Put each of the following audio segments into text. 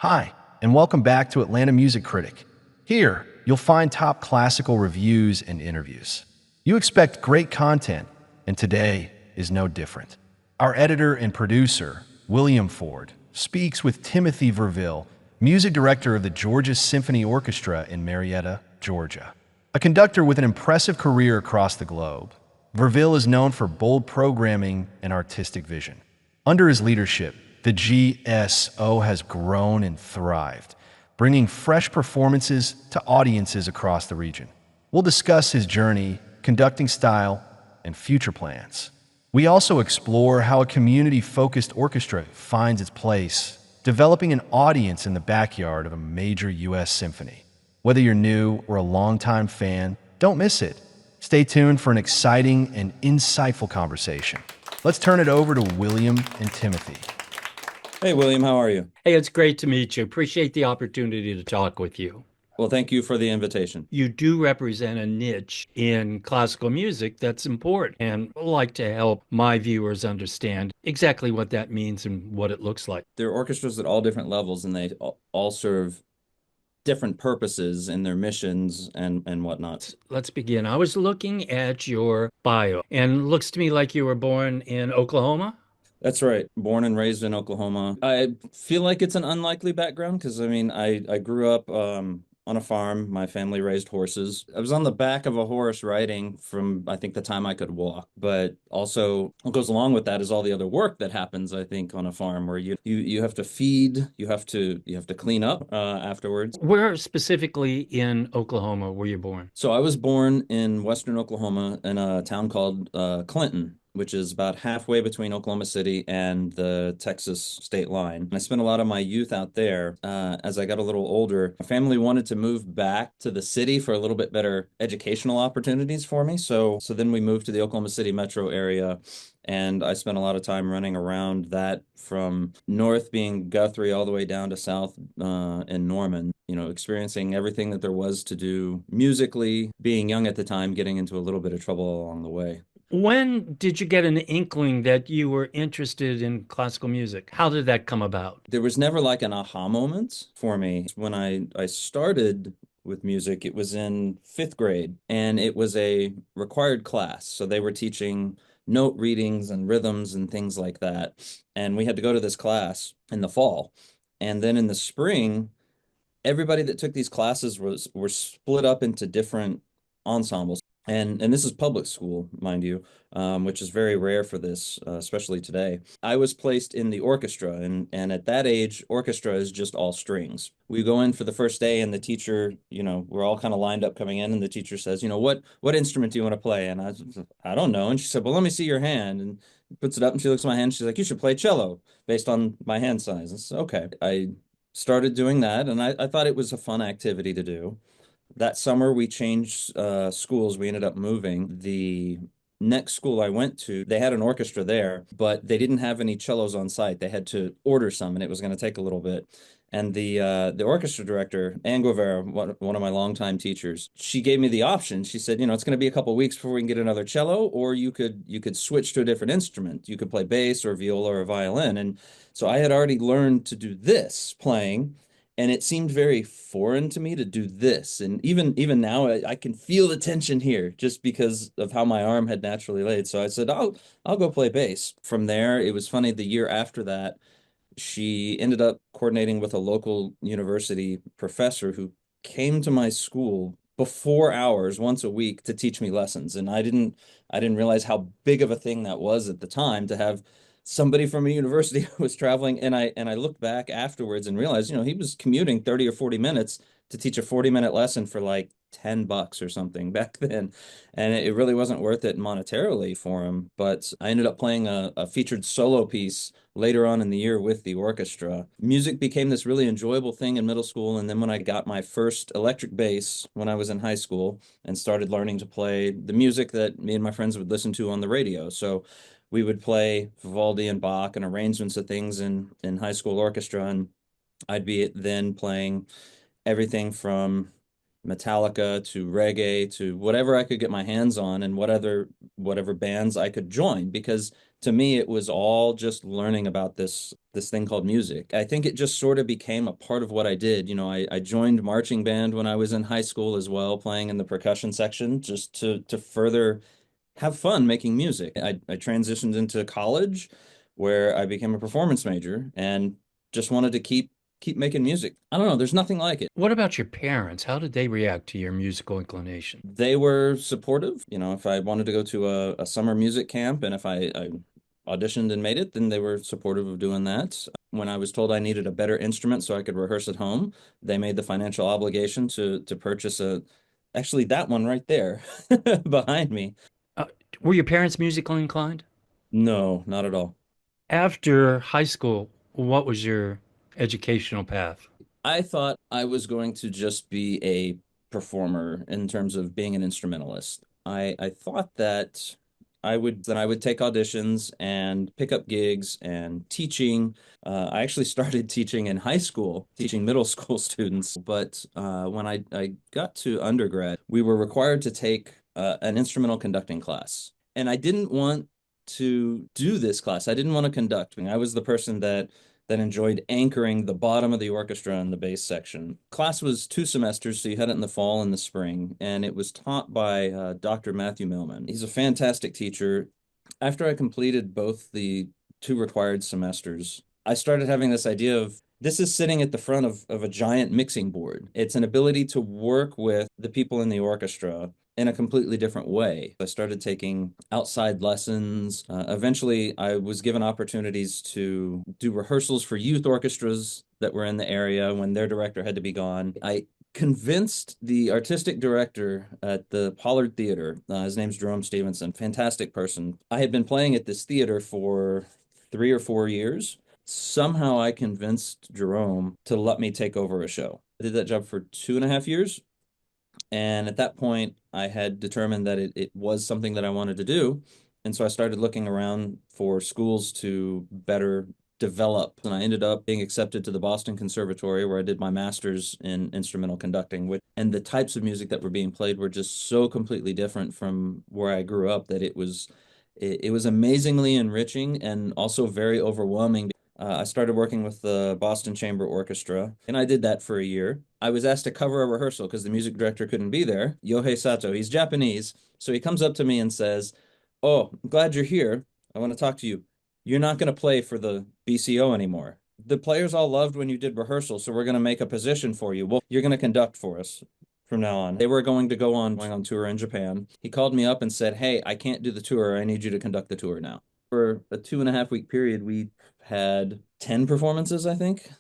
Hi, and welcome back to Atlanta Music Critic. Here, you'll find top classical reviews and interviews. You expect great content, and today is no different. Our editor and producer, William Ford, speaks with Timothy Verville, music director of the Georgia Symphony Orchestra in Marietta, Georgia. A conductor with an impressive career across the globe, Verville is known for bold programming and artistic vision. Under his leadership, the GSO has grown and thrived, bringing fresh performances to audiences across the region. We'll discuss his journey, conducting style, and future plans. We also explore how a community-focused orchestra finds its place, developing an audience in the backyard of a major U.S. symphony. Whether you're new or a longtime fan, don't miss it. Stay tuned for an exciting and insightful conversation. Let's turn it over to William and Timothy. Hey, William, how are you? Hey, it's great to meet you. Appreciate the opportunity to talk with you. Well, thank you for the invitation. You do represent a niche in classical music that's important, and I'd like to help my viewers understand exactly what that means and what it looks like. There are orchestras at all different levels, and they all serve different purposes in their missions and whatnot. Let's begin. I was looking at your bio, and it looks to me like you were born in Oklahoma. That's right. Born and raised in Oklahoma. I feel like it's an unlikely background because I grew up on a farm. My family raised horses. I was on the back of a horse riding from I think the time I could walk. But also what goes along with that is all the other work that happens, I think, on a farm where you have to feed, you have to clean up afterwards. Where specifically in Oklahoma were you born? So I was born in Western Oklahoma in a town called Clinton, which is about halfway between Oklahoma City and the Texas state line. I spent a lot of my youth out there. As I got a little older, my family wanted to move back to the city for a little bit better educational opportunities for me. So then we moved to the Oklahoma City metro area. And I spent a lot of time running around that from north being Guthrie all the way down to south in Norman, experiencing everything that there was to do musically, being young at the time, getting into a little bit of trouble along the way. When did you get an inkling that you were interested in classical music? How did that come about? There was never like an aha moment for me. When I started with music, it was in fifth grade, and it was a required class. So they were teaching note readings and rhythms and things like that. And we had to go to this class in the fall. And then in the spring, everybody that took these classes were split up into different ensembles. And this is public school, mind you, which is very rare for this, especially today. I was placed in the orchestra, and at that age, orchestra is just all strings. We go in for the first day, and the teacher, we're all kind of lined up coming in, and the teacher says, what instrument do you want to play? And I don't know. And she said, well, let me see your hand, and puts it up, and she looks at my hand. She's like, you should play cello based on my hand size. And so, okay. I started doing that, and I thought it was a fun activity to do. That summer, we changed schools. We ended up moving. The next school I went to, they had an orchestra there, but they didn't have any cellos on site. They had to order some, and it was going to take a little bit. And the orchestra director, Ann Guevara, one of my longtime teachers, she gave me the option. She said, it's going to be a couple of weeks before we can get another cello, or you could switch to a different instrument. You could play bass or viola or violin. And so I had already learned to do this playing. And it seemed very foreign to me to do this. And even now, I can feel the tension here just because of how my arm had naturally laid. So I said, I'll go play bass. From there, it was funny. The year after that, she ended up coordinating with a local university professor who came to my school before hours once a week to teach me lessons. And I didn't realize how big of a thing that was at the time to have somebody from a university who was traveling. And I looked back afterwards and realized, he was commuting 30 or 40 minutes to teach a 40-minute lesson for like $10 or something back then. And it really wasn't worth it monetarily for him. But I ended up playing a featured solo piece later on in the year with the orchestra. Music became this really enjoyable thing in middle school. And then when I got my first electric bass when I was in high school and started learning to play the music that me and my friends would listen to on the radio. So we would play Vivaldi and Bach and arrangements of things in high school orchestra. And I'd be then playing everything from Metallica to reggae to whatever I could get my hands on and whatever bands I could join, because To me, it was all just learning about this thing called music. I think it just sort of became a part of what I did. I joined marching band when I was in high school as well, playing in the percussion section just to further have fun making music. I transitioned into college where I became a performance major and just wanted to keep making music. I don't know, there's nothing like it. What about your parents? How did they react to your musical inclination? They were supportive. If I wanted to go to a summer music camp and if I auditioned and made it, then they were supportive of doing that. When I was told I needed a better instrument so I could rehearse at home, they made the financial obligation to purchase actually that one right there behind me. Uh, were your parents musically inclined? No, not at all. After high school, what was your educational path? I thought I was going to just be a performer in terms of being an instrumentalist. I thought that I would take auditions and pick up gigs and teaching. I actually started teaching in high school, teaching middle school students. But when I got to undergrad, we were required to take an instrumental conducting class. And I didn't want to do this class. I didn't want to conduct. I mean, I was the person that enjoyed anchoring the bottom of the orchestra in the bass section. Class was 2 semesters, so you had it in the fall and the spring, and it was taught by Dr. Matthew Millman. He's a fantastic teacher. After I completed both the 2 required semesters, I started having this idea of this is sitting at the front of a giant mixing board. It's an ability to work with the people in the orchestra in a completely different way. I started taking outside lessons. Eventually, I was given opportunities to do rehearsals for youth orchestras that were in the area when their director had to be gone. I convinced the artistic director at the Pollard Theater, his name's Jerome Stevenson, fantastic person. I had been playing at this theater for 3 or 4 years. Somehow I convinced Jerome to let me take over a show. I did that job for 2.5 years. And at that point, I had determined that it was something that I wanted to do. And so I started looking around for schools to better develop. And I ended up being accepted to the Boston Conservatory, where I did my master's in instrumental conducting. And the types of music that were being played were just so completely different from where I grew up that it was amazingly enriching and also very overwhelming. I started working with the Boston Chamber Orchestra, and I did that for a year. I was asked to cover a rehearsal because the music director couldn't be there. Yohei Sato, he's Japanese. So he comes up to me and says, "Oh, I'm glad you're here. I want to talk to you. You're not going to play for the BCO anymore. The players all loved when you did rehearsal, so we're going to make a position for you. Well, you're going to conduct for us from now on." They were going on tour in Japan. He called me up and said, "Hey, I can't do the tour. I need you to conduct the tour now." For a 2.5 week period, we had 10 performances, I think.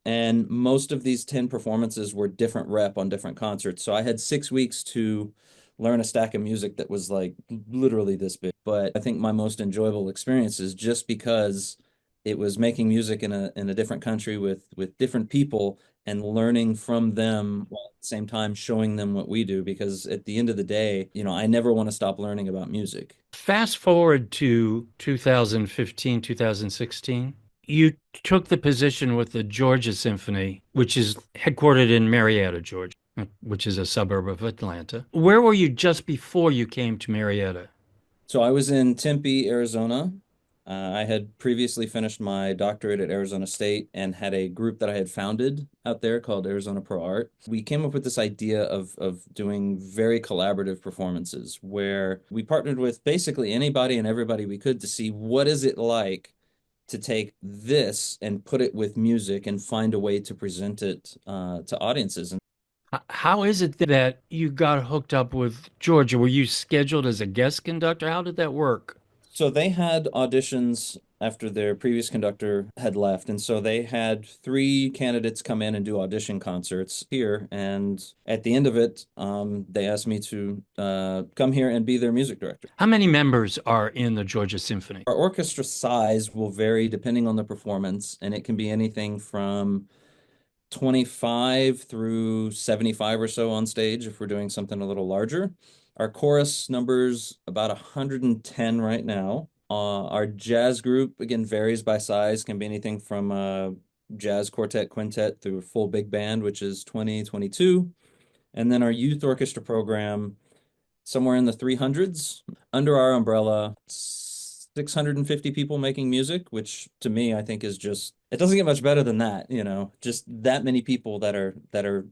And most of these 10 performances were different rep on different concerts. So I had 6 weeks to learn a stack of music that was like literally this big. But I think my most enjoyable experience is just because it was making music in a different country with different people and learning from them while at the same time showing them what we do. Because at the end of the day, I never want to stop learning about music. Fast forward to 2015, 2016. You took the position with the Georgia Symphony, which is headquartered in Marietta, Georgia, which is a suburb of Atlanta. Where were you just before you came to Marietta? So I was in Tempe, Arizona. I had previously finished my doctorate at Arizona State and had a group that I had founded out there called Arizona Pro Art. We came up with this idea of doing very collaborative performances where we partnered with basically anybody and everybody we could to see what is it like to take this and put it with music and find a way to present it to audiences. How is it that you got hooked up with Georgia? Were you scheduled as a guest conductor? How did that work? So they had auditions after their previous conductor had left. And so they had 3 candidates come in and do audition concerts here. And at the end of it, they asked me to come here and be their music director. How many members are in the Georgia Symphony? Our orchestra size will vary depending on the performance, and it can be anything from 25 through 75 or so on stage if we're doing something a little larger. Our chorus numbers about 110 right now. Our jazz group, again, varies by size, can be anything from jazz quartet, quintet through full big band, which is 20, 22. And then our youth orchestra program, somewhere in the 300s. Under our umbrella, 650 people making music, which to me I think is just it doesn't get much better than that, just that many people that are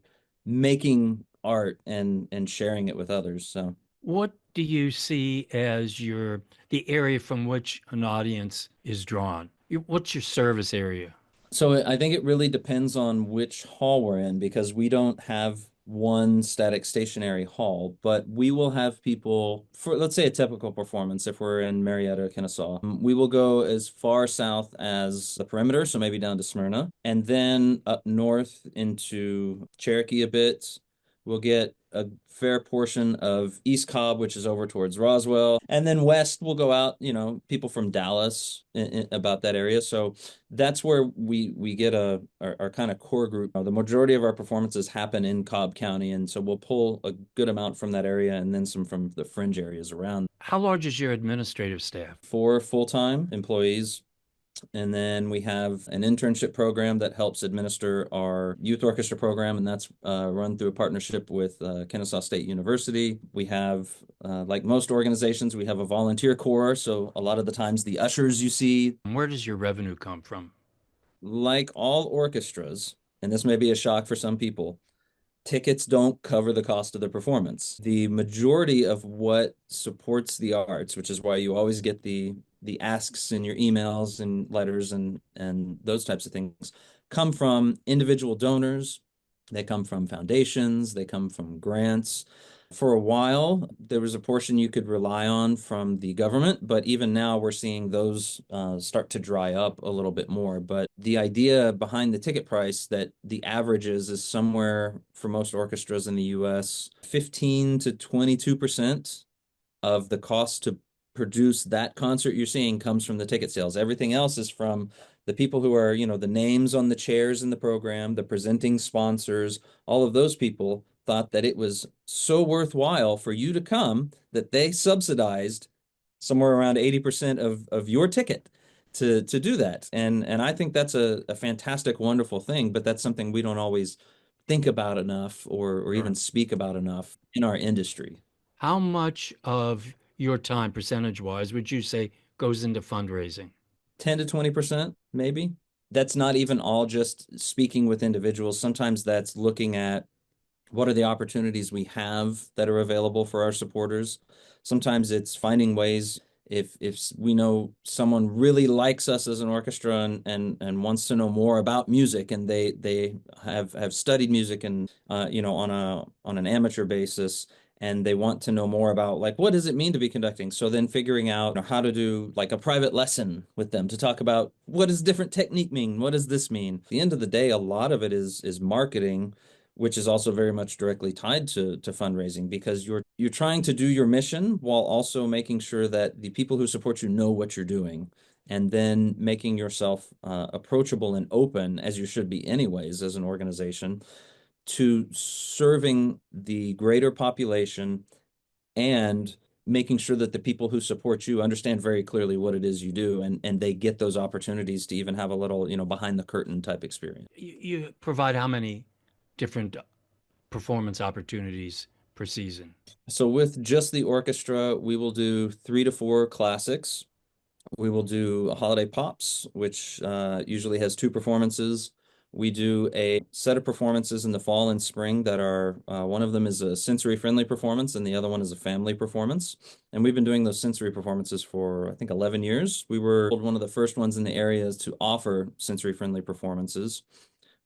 making art and sharing it with others. So What do you see as the area from which an audience is drawn? What's your service area? So I think it really depends on which hall we're in because we don't have one static stationary hall, but we will have people for, let's say, a typical performance. If we're in Marietta, Kennesaw, we will go as far south as the perimeter, so maybe down to Smyrna, and then up north into Cherokee a bit. We'll get a fair portion of East Cobb, which is over towards Roswell, and then west we'll go out, people from Dallas about that area. So that's where we get our kind of core group. The majority of our performances happen in Cobb County, and so we'll pull a good amount from that area and then some from the fringe areas around. How large is your administrative staff? 4 full-time employees. And then we have an internship program that helps administer our youth orchestra program, and that's run through a partnership with Kennesaw State University. We have, like most organizations, we have a volunteer corps. So a lot of the times the ushers you see, Where does your revenue come from? like all orchestras, and this may be a shock for some people, tickets don't cover the cost of the performance. The majority of what supports the arts, which is why you always get the asks in your emails and letters and those types of things, come from individual donors. They come from foundations, they come from grants. For a while, there was a portion you could rely on from the government, but even now we're seeing those start to dry up a little bit more. But the idea behind the ticket price that the averages is somewhere for most orchestras in the US, 15 to 22% of the cost to produce that concert you're seeing comes from the ticket sales. Everything else is from the people who are, the names on the chairs in the program, the presenting sponsors, all of those people thought that it was so worthwhile for you to come that they subsidized somewhere around 80% of your ticket to do that. And I think that's a fantastic, wonderful thing, but that's something we don't always think about enough or even speak about enough in our industry. How much of your time, percentage-wise, would you say goes into fundraising? 10 to 20%, maybe. That's not even all just speaking with individuals. Sometimes that's looking at what are the opportunities we have that are available for our supporters. Sometimes it's finding ways if we know someone really likes us as an orchestra and wants to know more about music and they have studied music and on an amateur basis and they want to know more about like what does it mean to be conducting, so then figuring out how to do like a private lesson with them to talk about what does different technique mean, what does this mean. At the end of the day, a lot of it is marketing, which is also very much directly tied to fundraising because you're trying to do your mission while also making sure that the people who support you know what you're doing, and then making yourself approachable and open, as you should be anyways as an organization, to serving the greater population and making sure that the people who support you understand very clearly what it is you do and they get those opportunities to even have a little, behind the curtain type experience. You provide how many different performance opportunities per season? So with just the orchestra, we will do 3 to 4 classics. We will do holiday pops, which usually has 2 performances. We do a set of performances in the fall and spring that are, one of them is a sensory friendly performance and the other one is a family performance. And we've been doing those sensory performances for, I think, 11 years. We were one of the first ones in the area to offer sensory friendly performances.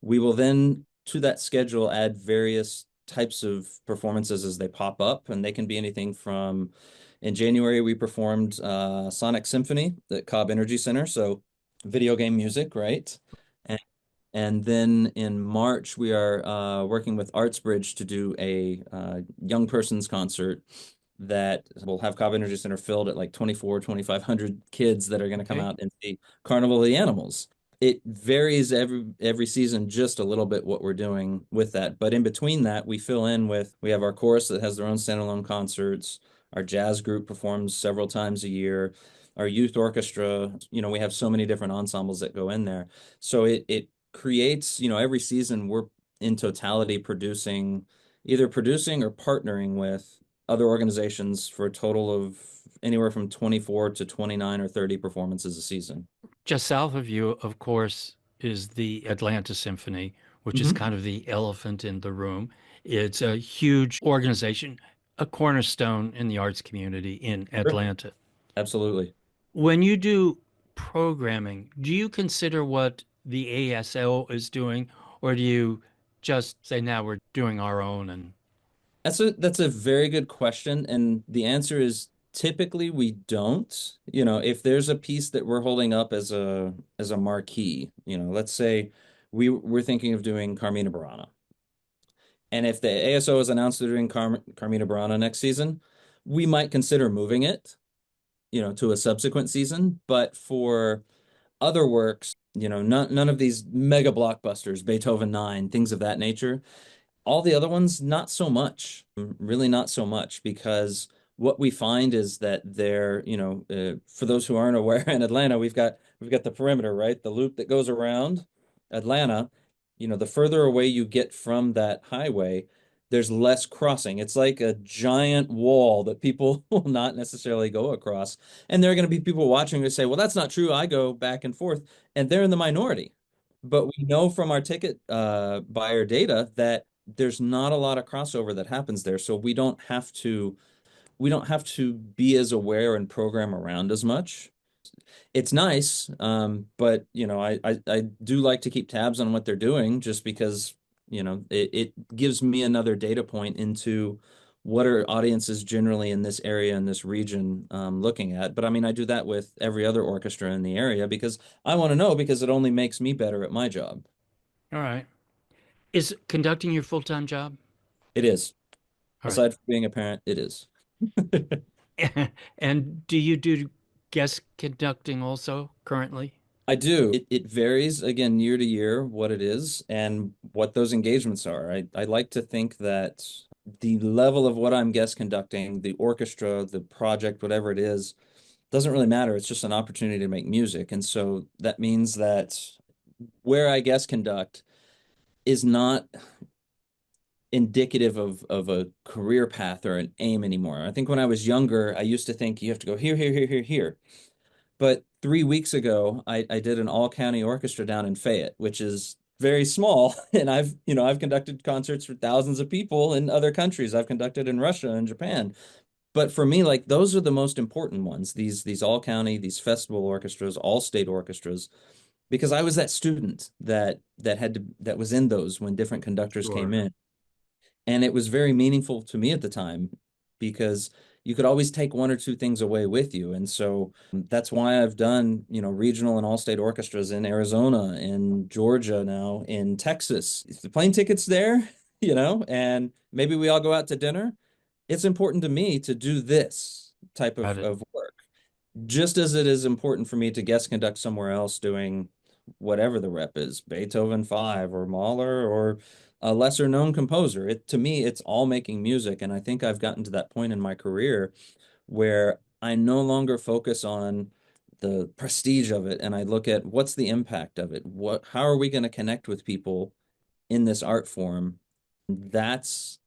We will then, to that schedule, add various types of performances as they pop up, and they can be anything from, in January, we performed Sonic Symphony at Cobb Energy Center, so video game music, right? And then in March, we are working with ArtsBridge to do a young person's concert that will have Cobb Energy Center filled at like 2,500 kids that are going to come out and see Carnival of the Animals. It varies every season just a little bit what we're doing with that. But in between that, we fill in with, we have our chorus that has their own standalone concerts. Our jazz group performs several times a year. Our youth orchestra, we have so many different ensembles that go in there. So it creates, every season we're in totality either producing or partnering with other organizations for a total of anywhere from 24 to 29 or 30 performances a season. Just south of you, of course, is the Atlanta Symphony, which is Mhm. kind of the elephant in the room. It's a huge organization, a cornerstone in the arts community in Sure. Atlanta. Absolutely. When you do programming, do you consider what the ASO is doing, or do you just say, now we're doing our own? And That's a very good question, and the answer is typically we don't. If there's a piece that we're holding up as a marquee, let's say we're thinking of doing Carmina Burana. And if the ASO has announced they're doing Carmina Burana next season, we might consider moving it, to a subsequent season. But for other works, none of these mega blockbusters, Beethoven 9, things of that nature, all the other ones, not so much, really not so much, because what we find is that for those who aren't aware, in Atlanta, we've got the perimeter, right? The loop that goes around Atlanta. The further away you get from that highway, there's less crossing. It's like a giant wall that people will not necessarily go across. And there are going to be people watching who say, well, that's not true. I go back and forth, and they're in the minority. But we know from our ticket buyer data that there's not a lot of crossover that happens there. So we don't have to be as aware and program around as much. It's nice, but I do like to keep tabs on what they're doing, just because it gives me another data point into what are audiences generally in this area, in this region, looking at. But I mean, I do that with every other orchestra in the area because I want to know, because it only makes me better at my job. all right. Is conducting your full-time job? It is. All right. Aside from being a parent, it is. And do you do guest conducting also currently? I do. It varies again year to year what it is and what those engagements are. I like to think that the level of what I'm guest conducting, the orchestra, the project, whatever it is, doesn't really matter. It's just an opportunity to make music. And so that means that where I guest conduct is not indicative of a career path or an aim anymore. I think when I was younger, I used to think you have to go here, here, here, here, here. But 3 weeks ago, I did an all-county orchestra down in Fayette, which is very small. And I've conducted concerts for thousands of people in other countries. I've conducted in Russia and Japan. But for me, like, those are the most important ones, these all-county, these festival orchestras, all-state orchestras, because I was that student that was in those when different conductors came Sure. in. And it was very meaningful to me at the time, because you could always take one or two things away with you. And so that's why I've done, regional and all-state orchestras in Arizona, in Georgia now, in Texas. If the plane ticket's there, and maybe we all go out to dinner, it's important to me to do this type Got it. of work, just as it is important for me to guest conduct somewhere else doing whatever the rep is, Beethoven 5 or Mahler or a lesser known composer. To me, it's all making music. And I think I've gotten to that point in my career where I no longer focus on the prestige of it, and I look at what's the impact of it. How are we going to connect with people in this art form? That's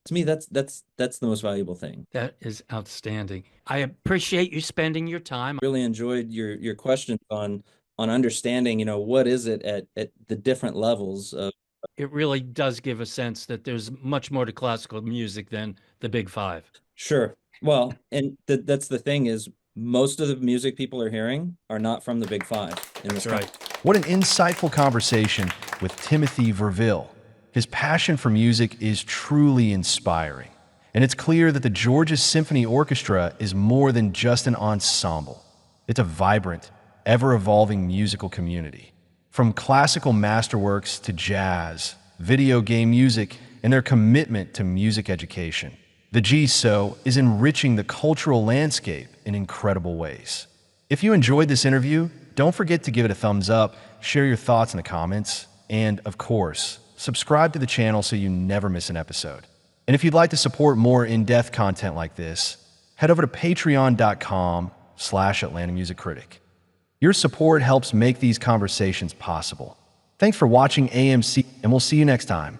To me, that's the most valuable thing. That is outstanding. I appreciate you spending your time. Really enjoyed your questions on understanding, what is it at the different levels of. It really does give a sense that there's much more to classical music than the big five. Sure. Well, and that's the thing, is most of the music people are hearing are not from the big five in this That's right. country. What an insightful conversation with Timothy Verville. His passion for music is truly inspiring, and it's clear that the Georgia Symphony Orchestra is more than just an ensemble. It's a vibrant, ever-evolving musical community. From classical masterworks to jazz, video game music, and their commitment to music education, the GSO is enriching the cultural landscape in incredible ways. If you enjoyed this interview, don't forget to give it a thumbs up, share your thoughts in the comments, and of course, subscribe to the channel so you never miss an episode. And if you'd like to support more in-depth content like this, head over to patreon.com/Atlanta Music Critic. Your support helps make these conversations possible. Thanks for watching AMC, and we'll see you next time.